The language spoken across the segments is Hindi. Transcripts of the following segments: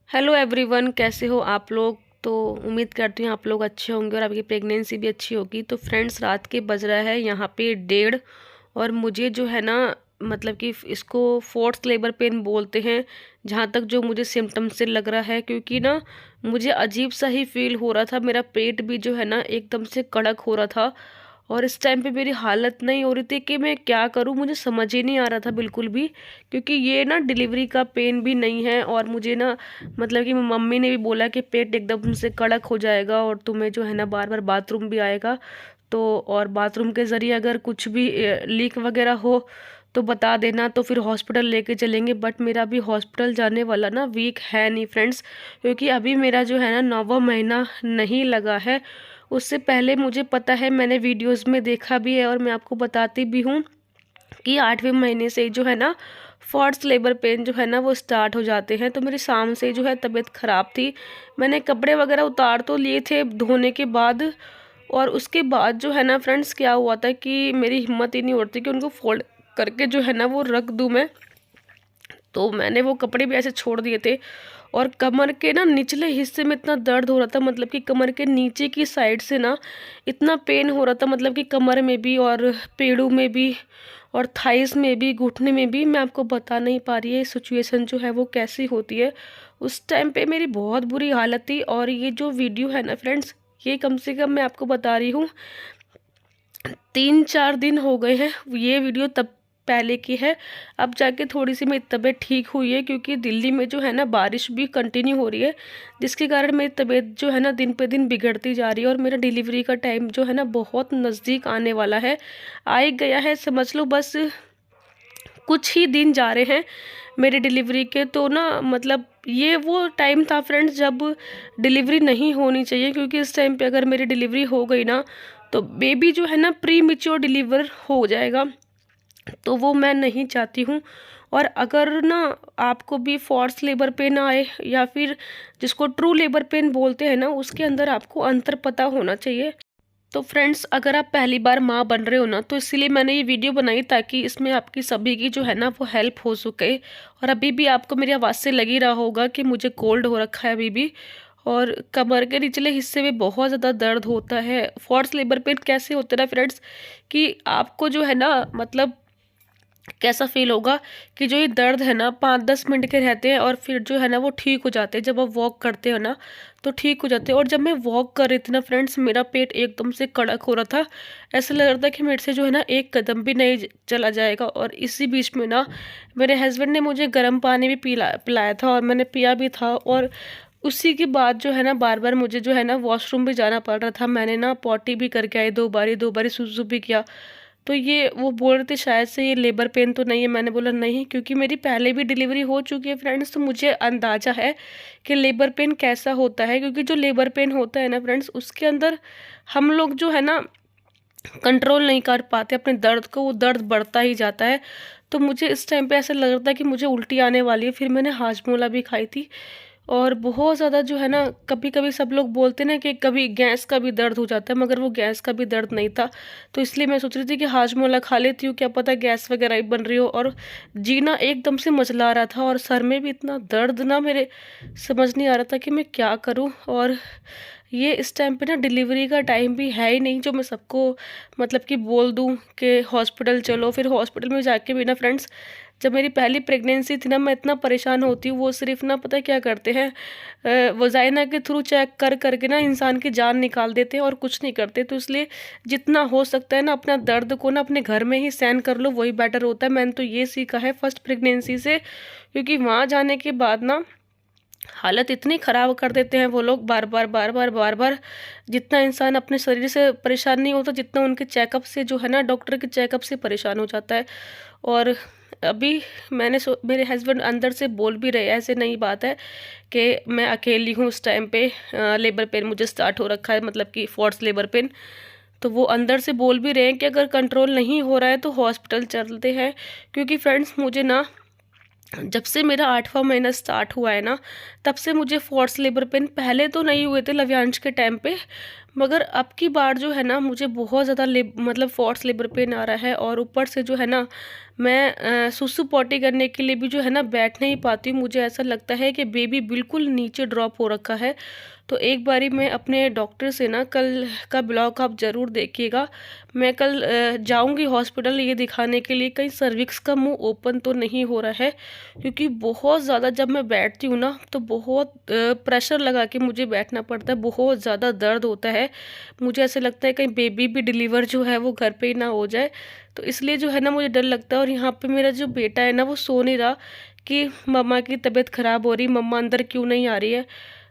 हेलो एवरीवन, कैसे हो आप लोग। तो उम्मीद करती हूँ आप लोग अच्छे होंगे और आपकी प्रेगनेंसी भी अच्छी होगी। तो फ्रेंड्स, रात के बज रहा है यहाँ पे 1:30 और मुझे जो है ना मतलब कि इसको फोर्थ लेबर पेन बोलते हैं, जहाँ तक जो मुझे सिम्टम से लग रहा है। क्योंकि ना मुझे अजीब सा ही फील हो रहा था, मेरा पेट भी जो है ना एकदम से कड़क हो रहा था। और इस टाइम पे मेरी हालत नहीं हो रही थी कि मैं क्या करूं, मुझे समझ ही नहीं आ रहा था बिल्कुल भी। क्योंकि ये ना डिलीवरी का पेन भी नहीं है और मुझे ना मतलब कि मम्मी ने भी बोला कि पेट एकदम से कड़क हो जाएगा और तुम्हें जो है ना बार बार बाथरूम भी आएगा। तो और बाथरूम के ज़रिए अगर कुछ भी लीक वगैरह हो तो बता देना, तो फिर हॉस्पिटल लेके चलेंगे। बट मेरा अभी हॉस्पिटल जाने वाला ना वीक है नहीं फ्रेंड्स, क्योंकि अभी मेरा जो है ना 9वां महीना नहीं लगा है। उससे पहले मुझे पता है, मैंने वीडियोस में देखा भी है और मैं आपको बताती भी हूँ कि 8वें महीने से जो है ना फर्स्ट लेबर पेन जो है ना वो स्टार्ट हो जाते हैं। तो मेरी शाम से जो है तबीयत ख़राब थी। मैंने कपड़े वगैरह उतार तो लिए थे धोने के बाद, और उसके बाद जो है ना फ्रेंड्स क्या हुआ था कि मेरी हिम्मत ही नहीं होती कि उनको फोल्ड करके जो है ना वो रख दूँ मैं। तो मैंने वो कपड़े भी ऐसे छोड़ दिए थे और कमर के ना निचले हिस्से में इतना दर्द हो रहा था, मतलब कि कमर के नीचे की साइड से ना इतना पेन हो रहा था, मतलब कि कमर में भी और पेड़ों में भी और थाइस में भी, घुटने में भी। मैं आपको बता नहीं पा रही है सिचुएशन जो है वो कैसी होती है। उस टाइम पे मेरी बहुत बुरी हालत थी। और ये जो वीडियो है ना फ्रेंड्स, ये कम से कम मैं आपको बता रही हूँ 3-4 दिन हो गए हैं। ये वीडियो तब पहले की है। अब जाके थोड़ी सी मेरी तबीयत ठीक हुई है, क्योंकि दिल्ली में जो है ना बारिश भी कंटिन्यू हो रही है, जिसके कारण मेरी तबीयत जो है ना दिन पे दिन बिगड़ती जा रही है। और मेरा डिलीवरी का टाइम जो है ना बहुत नज़दीक आने वाला है, आ ही गया है समझ लो। बस कुछ ही दिन जा रहे हैं मेरी डिलीवरी के। तो ना मतलब ये वो टाइम था फ्रेंड्स जब डिलीवरी नहीं होनी चाहिए, क्योंकि इस टाइम पे अगर मेरी डिलीवरी हो गई ना तो बेबी जो है ना प्री मेच्योर डिलीवर हो जाएगा। तो वो मैं नहीं चाहती हूँ। और अगर ना आपको भी फोर्स लेबर पेन आए या फिर जिसको ट्रू लेबर पेन बोलते हैं ना, उसके अंदर आपको अंतर पता होना चाहिए। तो फ्रेंड्स, अगर आप पहली बार माँ बन रहे हो ना, तो इसीलिए मैंने ये वीडियो बनाई ताकि इसमें आपकी सभी की जो है ना वो हेल्प हो सके। और अभी भी आपको मेरी आवाज़ से लग ही रहा होगा कि मुझे कोल्ड हो रखा है अभी भी। और कमर के निचले हिस्से में बहुत ज़्यादा दर्द होता है। फोर्स लेबर पेन कैसे होता है ना फ्रेंड्स, कि आपको जो है ना मतलब कैसा फील होगा कि जो ये दर्द है ना 5-10 मिनट के रहते हैं और फिर जो है ना वो ठीक हो जाते हैं। जब आप वॉक करते हो ना तो ठीक हो जाते हैं। और जब मैं वॉक कर रही थी ना फ्रेंड्स, मेरा पेट एकदम से कड़क हो रहा था। ऐसा लग रहा था कि मेरे से जो है ना एक कदम भी नहीं चला जाएगा। और इसी बीच में ना मेरे हस्बैंड ने मुझे गर्म पानी भी पिलाया था और मैंने पिया भी था। और उसी के बाद जो है ना बार बार मुझे जो है ना वॉशरूम भी जाना पड़ रहा था। मैंने ना पॉटी भी करके आई 2 बारी सुसु भी किया। तो ये वो बोल रहे थे शायद से ये लेबर पेन तो नहीं है। मैंने बोला नहीं, क्योंकि मेरी पहले भी डिलीवरी हो चुकी है फ्रेंड्स, तो मुझे अंदाज़ा है कि लेबर पेन कैसा होता है। क्योंकि जो लेबर पेन होता है ना फ्रेंड्स, उसके अंदर हम लोग जो है ना कंट्रोल नहीं कर पाते अपने दर्द को, वो दर्द बढ़ता ही जाता है। तो मुझे इस टाइम पे ऐसा लग रहा था कि मुझे उल्टी आने वाली है। फिर मैंने हाजमोला भी खाई थी और बहुत ज़्यादा जो है ना, कभी कभी सब लोग बोलते ना कि कभी गैस का भी दर्द हो जाता है, मगर वो गैस का भी दर्द नहीं था। तो इसलिए मैं सोच रही थी कि हाजमोला खा लेती हूँ, क्या पता गैस वगैरह ही बन रही हो। और जीना एकदम से मचला रहा था और सर में भी इतना दर्द ना मेरे, समझ नहीं आ रहा था कि मैं क्या करूँ। और ये इस टाइम पे ना डिलीवरी का टाइम भी है ही नहीं जो मैं सबको मतलब कि बोल दूँ कि हॉस्पिटल चलो। फिर हॉस्पिटल में जाके भी ना फ्रेंड्स, जब मेरी पहली प्रेगनेंसी थी ना, मैं इतना परेशान होती हूँ। वो सिर्फ ना पता है क्या करते हैं, वजाइना के थ्रू चेक कर करके ना इंसान की जान निकाल देते हैं और कुछ नहीं करते। तो इसलिए जितना हो सकता है ना अपना दर्द को ना अपने घर में ही सहन कर लो, वही बेटर होता है। मैंने तो ये सीखा है फर्स्ट प्रेगनेंसी से, क्योंकि वहाँ जाने के बाद ना हालत इतनी ख़राब कर देते हैं वो लोग, बार बार बार बार बार बार। जितना इंसान अपने शरीर से परेशान नहीं होता, जितना उनके चेकअप से जो है ना डॉक्टर के चेकअप से परेशान हो जाता है। और अभी मेरे हस्बैंड अंदर से बोल भी रहे, ऐसे नहीं बात है कि मैं अकेली हूँ उस टाइम पे। लेबर पेन मुझे स्टार्ट हो रखा है, मतलब कि फोर्थ लेबर पेन। तो वो अंदर से बोल भी रहे हैं कि अगर कंट्रोल नहीं हो रहा है तो हॉस्पिटल चलते हैं। क्योंकि फ्रेंड्स, मुझे ना जब से मेरा 8वां महीना स्टार्ट हुआ है ना, तब से मुझे फोर्स लेबर पेन, पहले तो नहीं हुए थे लव्यांश के टाइम पे, मगर अब की बार जो है ना मुझे बहुत ज़्यादा मतलब फोर्स लेबर पेन आ रहा है, और ऊपर से जो है ना मैं सुसु पॉटी करने के लिए भी जो है ना बैठ नहीं पाती हूँ। मुझे ऐसा लगता है कि बेबी बिल्कुल नीचे ड्रॉप हो रखा है। तो एक बारी मैं अपने डॉक्टर से ना, कल का ब्लॉग आप ज़रूर देखिएगा। मैं कल जाऊंगी हॉस्पिटल ये दिखाने के लिए कहीं सर्विक्स का मुंह ओपन तो नहीं हो रहा है, क्योंकि बहुत ज़्यादा जब मैं बैठती हूँ ना तो बहुत प्रेशर लगा के मुझे बैठना पड़ता है, बहुत ज़्यादा दर्द होता है। मुझे ऐसा लगता है कहीं बेबी भी डिलीवर जो है वो घर पे ही ना हो जाए, तो इसलिए जो है ना मुझे डर लगता है। और यहाँ पे मेरा जो बेटा है ना वो सो नहीं रहा कि मम्मा की तबीयत ख़राब हो रही, मम्मा अंदर क्यों नहीं आ रही है।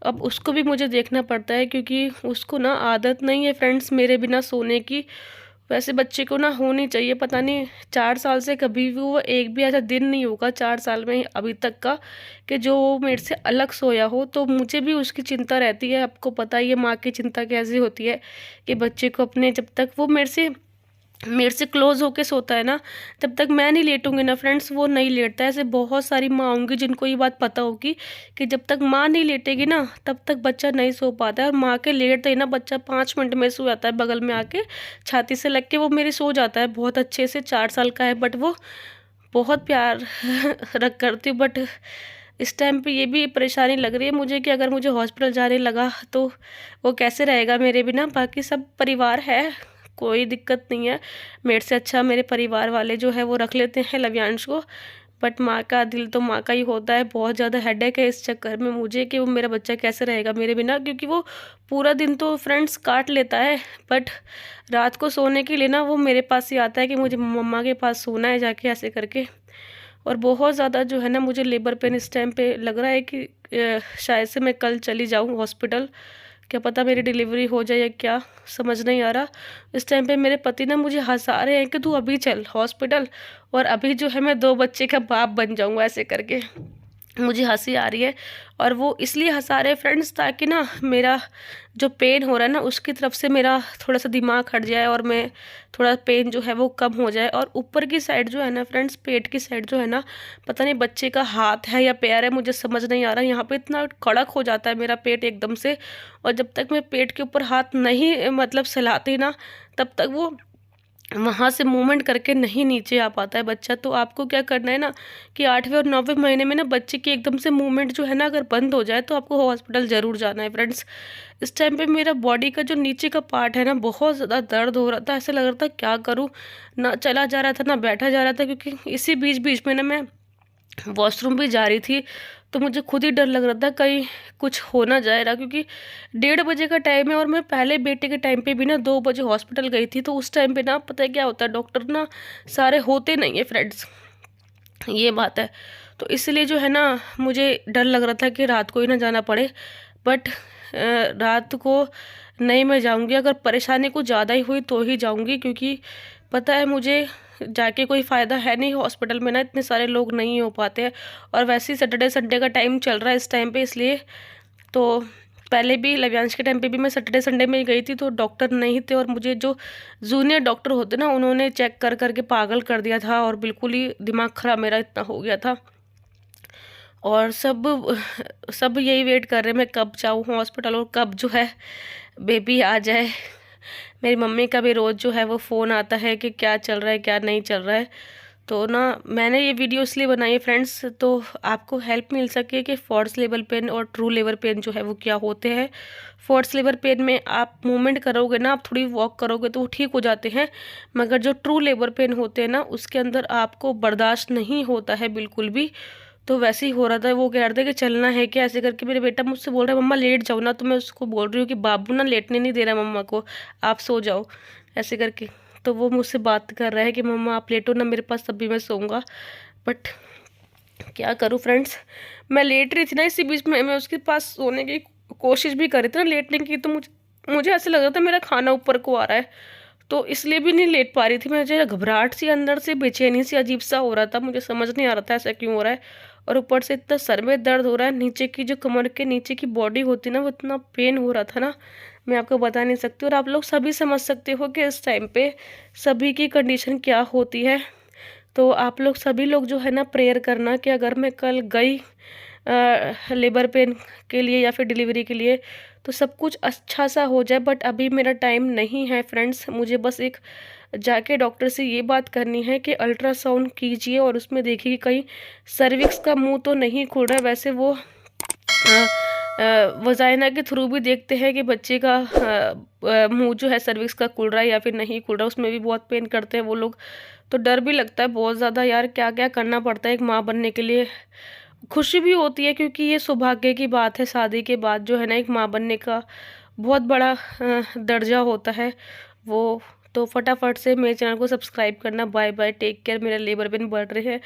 अब उसको भी मुझे देखना पड़ता है, क्योंकि उसको ना आदत नहीं है फ्रेंड्स मेरे बिना सोने की। वैसे बच्चे को ना होनी चाहिए, पता नहीं 4 साल से कभी भी वो एक भी ऐसा दिन नहीं होगा 4 साल में अभी तक का कि जो वो मेरे से अलग सोया हो। तो मुझे भी उसकी चिंता रहती है। आपको पता ही है माँ की चिंता कैसी होती है कि बच्चे को अपने, जब तक वो मेरे से क्लोज होके सोता है ना, तब तक मैं नहीं लेटूंगी ना फ्रेंड्स, वो नहीं लेटता है। ऐसे बहुत सारी माँ होंगी जिनको ये बात पता होगी कि जब तक माँ नहीं लेटेगी ना तब तक बच्चा नहीं सो पाता है। और माँ के लेटते ही ना बच्चा 5 मिनट में सो जाता है, बगल में आके छाती से लग के वो मेरी सो जाता है बहुत अच्छे से। 4 साल का है, बट वो बहुत प्यार रख करती हूँ। बट इस टाइम पे ये भी परेशानी लग रही है मुझे कि अगर मुझे हॉस्पिटल जाने लगा तो वो कैसे रहेगा मेरे बिना। बाकी सब परिवार है, कोई दिक्कत नहीं है। मेरे से अच्छा मेरे परिवार वाले जो है वो रख लेते हैं लव्यांश को। बट माँ का दिल तो माँ का ही होता है। बहुत ज़्यादा हेडेक है इस चक्कर में मुझे कि वो मेरा बच्चा कैसे रहेगा मेरे बिना, क्योंकि वो पूरा दिन तो फ्रेंड्स काट लेता है, बट रात को सोने के लिए ना वो मेरे पास ही आता है कि मुझे मम्मा के पास सोना है जाके, ऐसे करके। और बहुत ज़्यादा जो है ना मुझे लेबर पेन इस टाइम पे लग रहा है कि शायद से मैं कल चली जाऊँ हॉस्पिटल। क्या पता मेरी डिलीवरी हो जाए या क्या, समझ नहीं आ रहा। इस टाइम पे मेरे पति ना मुझे हंसा रहे हैं कि तू अभी चल हॉस्पिटल, और अभी जो है मैं 2 बच्चे का बाप बन जाऊँगा, ऐसे करके। मुझे हंसी आ रही है। और वो इसलिए हंसा रहे फ्रेंड्स ताकि ना मेरा जो पेन हो रहा है ना उसकी तरफ से मेरा थोड़ा सा दिमाग हट जाए, और मैं थोड़ा पेन जो है वो कम हो जाए। और ऊपर की साइड जो है ना फ्रेंड्स, पेट की साइड जो है ना, पता नहीं बच्चे का हाथ है या पैर है, मुझे समझ नहीं आ रहा। यहाँ पे इतना कड़क हो जाता है मेरा पेट एकदम से, और जब तक मैं पेट के ऊपर हाथ नहीं मतलब सहलाती ना, तब तक वो वहाँ से मूवमेंट करके नहीं नीचे आ पाता है बच्चा। तो आपको क्या करना है ना कि 8वें और 9वें महीने में ना बच्चे की एकदम से मूवमेंट जो है ना अगर बंद हो जाए तो आपको हॉस्पिटल ज़रूर जाना है फ्रेंड्स। इस टाइम पे मेरा बॉडी का जो नीचे का पार्ट है ना बहुत ज़्यादा दर्द हो रहा था। ऐसा लग रहा था क्या करूँ, ना चला जा रहा था ना बैठा जा रहा था, क्योंकि इसी बीच बीच में ना मैं वॉशरूम भी जा रही थी। तो मुझे खुद ही डर लग रहा था कहीं कुछ हो ना जाए रहा, क्योंकि 1:30 का टाइम है। और मैं पहले बेटे के टाइम पे भी ना 2 बजे हॉस्पिटल गई थी। तो उस टाइम पे ना पता है क्या होता है, डॉक्टर ना सारे होते नहीं है फ्रेंड्स, ये बात है। तो इसलिए जो है ना मुझे डर लग रहा था कि रात को ही ना जाना पड़े। बट रात को नहीं मैं जाऊंगी, अगर परेशानी कुछ ज़्यादा ही हुई तो ही जाऊंगी, क्योंकि पता है मुझे जाके कोई फ़ायदा है नहीं हॉस्पिटल में ना, इतने सारे लोग नहीं हो पाते हैं। और वैसे ही सैटरडे संडे का टाइम चल रहा है इस टाइम पे, इसलिए। तो पहले भी लव्यांश के टाइम पे भी मैं सैटरडे संडे में ही गई थी तो डॉक्टर नहीं थे, और मुझे जो जूनियर डॉक्टर होते ना उन्होंने चेक कर करके पागल कर दिया था, और बिल्कुल ही दिमाग ख़राब मेरा इतना हो गया था। और सब यही वेट कर रहे हैं मैं कब जाऊँ हॉस्पिटल और कब जो है बेबी आ जाए। मेरी मम्मी का भी रोज़ जो है वो फ़ोन आता है कि क्या चल रहा है क्या नहीं चल रहा है। तो ना मैंने ये वीडियो इसलिए बनाई है फ्रेंड्स, तो आपको हेल्प मिल सके कि फोर्स लेबर पेन और ट्रू लेबर पेन जो है वो क्या होते हैं। फोर्स लेबर पेन में आप मूवमेंट करोगे ना, आप थोड़ी वॉक करोगे तो वो ठीक हो जाते हैं। मगर जो ट्रू लेबर पेन होते हैं ना उसके अंदर आपको बर्दाश्त नहीं होता है बिल्कुल भी। तो वैसे ही हो रहा था, वो कह रहे थे कि चलना है क्या, ऐसे करके मेरे बेटा मुझसे बोल रहा है मम्मा लेट जाओ ना। तो मैं उसको बोल रही हूँ कि बाबू ना लेटने नहीं दे रहा मम्मा को, आप सो जाओ, ऐसे करके। तो वो मुझसे बात कर रहा है कि मम्मा आप लेटो ना मेरे पास, तभी मैं सोऊंगा। बट क्या करूँ फ्रेंड्स, मैं लेट रही थी ना, इसी बीच में मैं उसके पास सोने की कोशिश भी कर रही थी ना लेटने की। तो मुझे ऐसा लग रहा था मेरा खाना ऊपर को आ रहा है, तो इसलिए भी नहीं लेट पा रही थी। मुझे घबराहट सी अंदर से, बेचैनी सी अजीब सा हो रहा था, मुझे समझ नहीं आ रहा था ऐसा क्यों हो रहा है। और ऊपर से इतना सर में दर्द हो रहा है, नीचे की जो कमर के नीचे की बॉडी होती है ना वो इतना पेन हो रहा था ना, मैं आपको बता नहीं सकती। और आप लोग सभी समझ सकते हो कि इस टाइम पे सभी की कंडीशन क्या होती है। तो आप लोग सभी लोग जो है ना प्रेयर करना कि अगर मैं कल गई लेबर पेन के लिए या फिर डिलीवरी के लिए, तो सब कुछ अच्छा सा हो जाए। बट अभी मेरा टाइम नहीं है फ्रेंड्स, मुझे बस एक जाके डॉक्टर से ये बात करनी है कि अल्ट्रासाउंड कीजिए और उसमें देखिए कि कहीं सर्विक्स का मुंह तो नहीं खुल रहा है। वैसे वो वजाइना के थ्रू भी देखते हैं कि बच्चे का मुंह जो है सर्विक्स का खुल रहा है या फिर नहीं खुल रहा, उसमें भी बहुत पेन करते हैं वो लोग। तो डर भी लगता है बहुत ज़्यादा यार, क्या क्या करना पड़ता है एक माँ बनने के लिए। खुशी भी होती है क्योंकि ये सौभाग्य की बात है, शादी के बाद जो है ना एक माँ बनने का बहुत बड़ा दर्जा होता है वो। तो फटाफट से मेरे चैनल को सब्सक्राइब करना। बाय बाय, टेक केयर, मेरा लेबर पेन बढ़ रहे हैं।